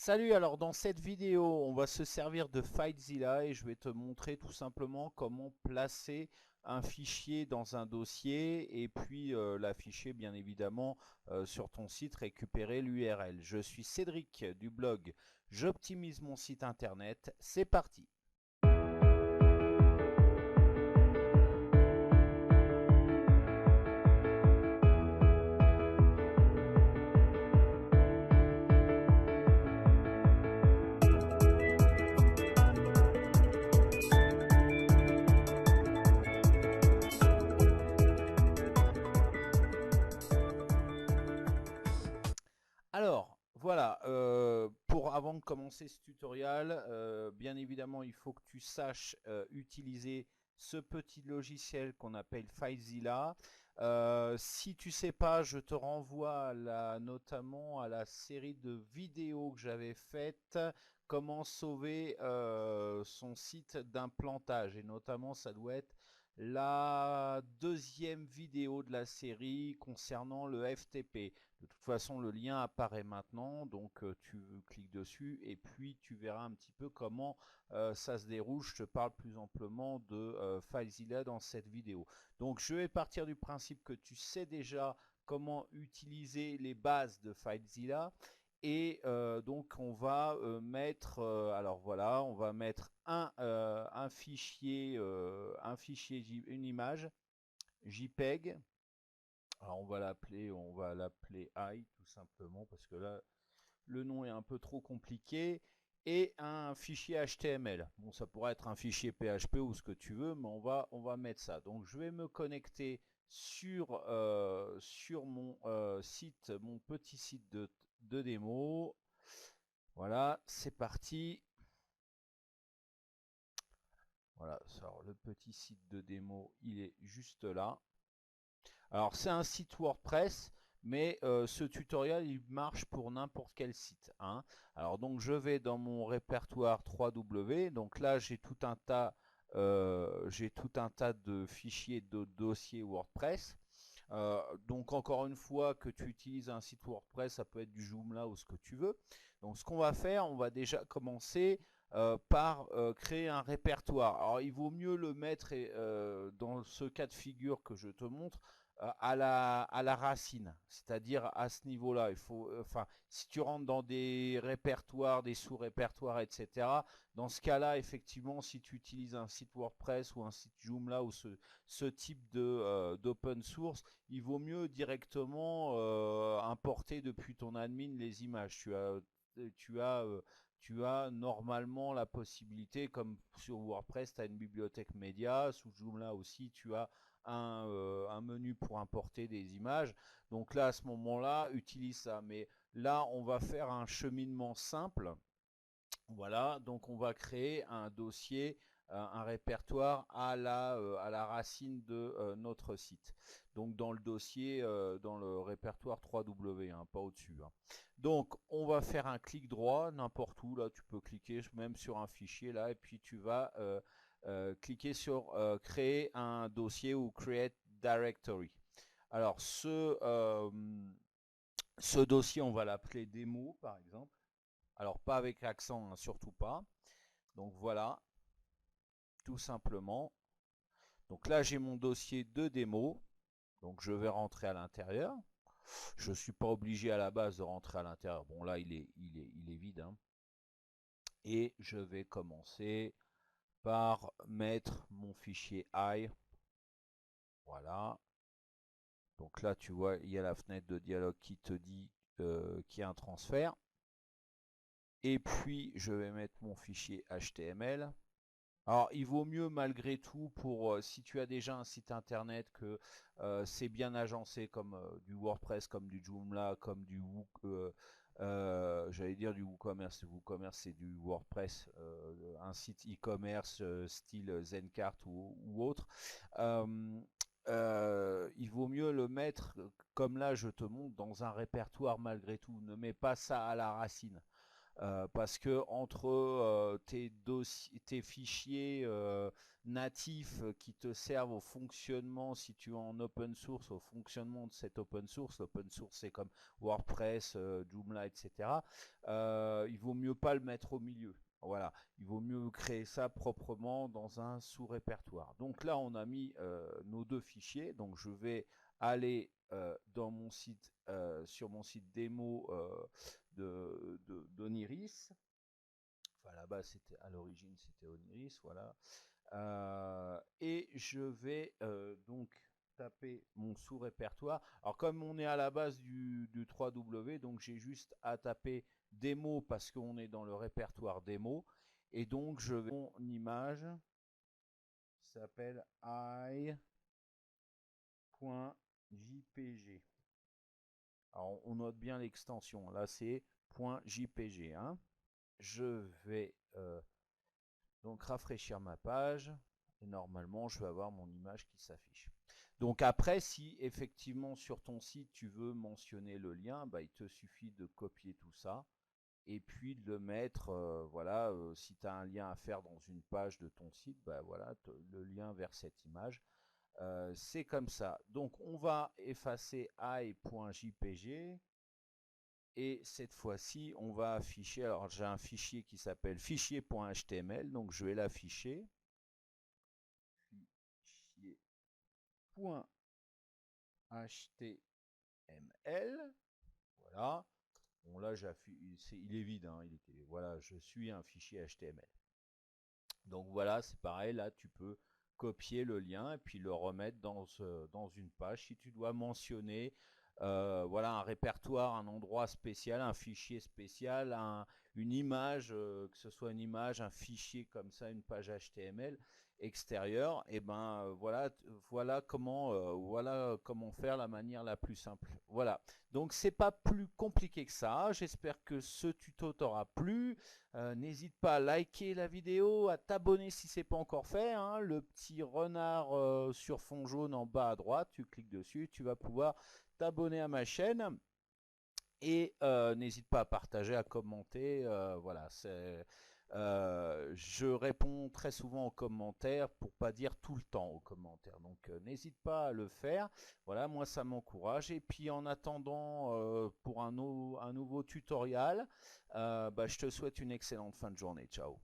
Salut, alors dans cette vidéo, on va se servir de FileZilla et je vais te montrer tout simplement comment placer un fichier dans un dossier et puis l'afficher bien évidemment sur ton site, récupérer l'URL. Je suis Cédric du blog J'optimise mon site internet. C'est parti! Alors, voilà, avant de commencer ce tutoriel, bien évidemment, il faut que tu saches utiliser ce petit logiciel qu'on appelle FileZilla. Si tu sais pas, je te renvoie notamment à la série de vidéos que j'avais faites, comment sauver son site d'un plantage. Et notamment, ça doit être la deuxième vidéo de la série concernant le FTP. De toute façon, le lien apparaît maintenant, donc tu cliques dessus et puis tu verras un petit peu comment ça se déroule. Je te parle plus amplement de FileZilla dans cette vidéo. Donc je vais partir du principe que tu sais déjà comment utiliser les bases de FileZilla. Et donc on va mettre, alors voilà, on va mettre un fichier, une image JPEG. Alors on va l'appeler I tout simplement parce que là le nom est un peu trop compliqué, et un fichier HTML. Bon, ça pourrait être un fichier PHP ou ce que tu veux, mais on va mettre ça. Donc je vais me connecter sur mon site, mon petit site de démo. Voilà, c'est parti. Voilà, alors le petit site de démo, il est juste là. Alors c'est un site WordPress, mais ce tutoriel il marche pour n'importe quel site, hein. Alors donc je vais dans mon répertoire 3W, donc là j'ai tout un tas de fichiers de dossiers WordPress. Donc encore une fois, que tu utilises un site WordPress, ça peut être du Joomla ou ce que tu veux. Donc ce qu'on va faire, on va déjà commencer par créer un répertoire. Alors il vaut mieux le mettre dans ce cas de figure que je te montre à la racine, c'est-à-dire à ce niveau-là. Enfin, si tu rentres dans des répertoires, des sous-répertoires, etc., dans ce cas-là, effectivement, si tu utilises un site WordPress ou un site Joomla ou ce type d'open source, il vaut mieux directement importer depuis ton admin les images. Tu as, euh, tu as normalement la possibilité, comme sur WordPress, tu as une bibliothèque média, sous Joomla aussi, tu as un menu pour importer des images. Donc là, à ce moment-là, utilise ça. Mais là, on va faire un cheminement simple. Voilà, donc on va créer un dossier, un répertoire à la racine de notre site. Donc dans le dossier, dans le répertoire 3W, hein, pas au-dessus, hein. Donc on va faire un clic droit n'importe où. Là, tu peux cliquer même sur un fichier là, et puis tu vas cliquer sur créer un dossier ou create directory. Alors ce dossier, on va l'appeler démo par exemple. Alors pas avec l'accent, hein, surtout pas. Donc voilà, tout simplement. Donc là, j'ai mon dossier de démo. Donc je vais rentrer à l'intérieur. Je ne suis pas obligé à la base de rentrer à l'intérieur. Bon là, il est vide, hein. Et je vais commencer par mettre mon fichier I. Voilà. Donc là, tu vois, il y a la fenêtre de dialogue qui te dit qu'il y a un transfert. Et puis, je vais mettre mon fichier HTML. Alors, il vaut mieux malgré tout si tu as déjà un site internet que c'est bien agencé comme du WordPress, comme du Joomla, comme j'allais dire du WooCommerce. Le WooCommerce, c'est du WordPress, un site e-commerce style Zencart ou autre. Euh, il vaut mieux le mettre, comme là je te montre, dans un répertoire malgré tout. Ne mets pas ça à la racine. Parce que entre tes fichiers natifs qui te servent au fonctionnement, si tu es en open source, au fonctionnement de cet open source, l'open source c'est comme WordPress, Joomla, etc. Il vaut mieux pas le mettre au milieu. Voilà, il vaut mieux créer ça proprement dans un sous-répertoire. Donc là, on a mis nos deux fichiers. Donc je vais aller dans mon site, sur mon site démo d'Oniris. Enfin, là-bas, c'était à l'origine, c'était Oniris, voilà. Et je vais donc taper mon sous-répertoire. Alors comme on est à la base du 3W, donc j'ai juste à taper démo parce qu'on est dans le répertoire démo. Et donc je vais mon image s'appelle i.jpg. Alors on note bien l'extension. Là c'est .jpg. Hein. Je vais donc rafraîchir ma page et normalement je vais avoir mon image qui s'affiche. Donc après, si effectivement sur ton site tu veux mentionner le lien, bah, il te suffit de copier tout ça et puis de le mettre, voilà, si tu as un lien à faire dans une page de ton site, bah, voilà, le lien vers cette image. C'est comme ça. Donc on va effacer i.jpg. Et cette fois-ci, on va afficher, alors j'ai un fichier qui s'appelle fichier.html, donc je vais l'afficher. Fichier.html, voilà. Bon là, il est vide, hein, voilà, je suis un fichier HTML. Donc voilà, c'est pareil, là tu peux copier le lien et puis le remettre dans une page. Si tu dois mentionner voilà, un répertoire, un endroit spécial, un fichier spécial, une image, que ce soit une image, un fichier comme ça, une page HTML extérieure, et ben voilà comment faire la manière la plus simple. Voilà. Donc c'est pas plus compliqué que ça. J'espère que ce tuto t'aura plu. N'hésite pas à liker la vidéo, à t'abonner si c'est pas encore fait. Hein. Le petit renard sur fond jaune en bas à droite, tu cliques dessus, tu vas pouvoir t'abonner à ma chaîne. Et n'hésite pas à partager, à commenter. Voilà, je réponds très souvent aux commentaires pour pas dire tout le temps aux commentaires. Donc n'hésite pas à le faire. Voilà, moi ça m'encourage. Et puis en attendant pour un nouveau tutoriel, bah, je te souhaite une excellente fin de journée. Ciao.